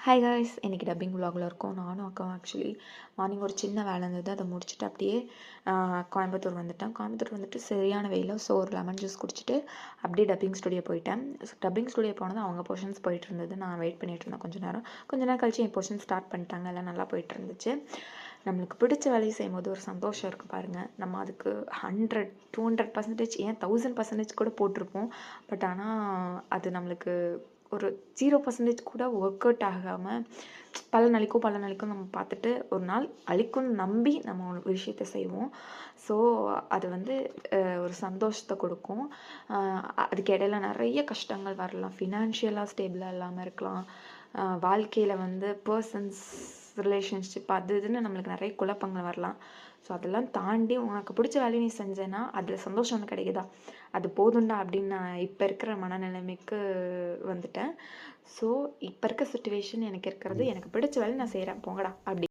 Hi guys, இன்றைக்கி dubbing விலாகில் இருக்கோம். நானும் அக்காவும் ஆக்சுவலி மார்னிங் ஒரு சின்ன வேலை இருந்தது, அதை முடிச்சுட்டு அப்படியே கோயம்புத்தூர் வந்துட்டேன். கோயம்புத்தூர் வந்துட்டு சரியான வெயில். ஸோ ஒரு லெமன் ஜூஸ் குடிச்சிட்டு அப்படியே டப்பிங் ஸ்டுடியோ போயிட்டேன். டப்பிங் ஸ்டுடியோ போனது அவங்க போர்ஷன்ஸ் போயிட்டு இருந்தது. நான் வெயிட் பண்ணிட்டு இருந்தேன் கொஞ்ச நேரம் கழிச்சு என் போர்ஷன் ஸ்டார்ட் பண்ணிட்டாங்க. எல்லாம் நல்லா போயிட்டு இருந்துச்சு. நம்மளுக்கு பிடிச்ச வேலையை செய்யும்போது ஒரு சந்தோஷம் இருக்குது பாருங்கள். நம்ம அதுக்கு 100-200% ஏன் 1000% கூட போட்டிருப்போம். பட் ஆனால் அது நம்மளுக்கு ஒரு 0% கூட ஒர்க் அவுட் ஆகாமல் பலனளிக்கும் நம்ம பார்த்துட்டு ஒரு நாள் அளிக்கும்னு நம்பி நம்ம ஒரு விஷயத்த செய்வோம். ஸோ அது வந்து ஒரு சந்தோஷத்தை கொடுக்கும். அதுக்கு இடையில நிறைய கஷ்டங்கள் வரலாம். ஃபினான்ஷியலாக ஸ்டேபிளாக இல்லாமல் இருக்கலாம். வாழ்க்கையில் வந்து பர்சன்ஸ் ரிலேஷன்ஷிப் அது இதுன்னு நம்மளுக்கு நிறைய குழப்பங்கள் வரலாம். ஸோ அதெல்லாம் தாண்டி உனக்கு பிடிச்ச வேலையை நீ செஞ்சேன்னா அதில் சந்தோஷம் ஒன்று கிடைக்குதா, அது போதுண்டா அப்படின்னு நான் இப்போ இருக்கிற மனநிலைமைக்கு வந்துட்டேன். ஸோ இப்போ இருக்க சுச்சுவேஷன் எனக்கு இருக்கிறது, எனக்கு பிடிச்ச வேலை நான் செய்கிறேன், போங்கடா அப்படி.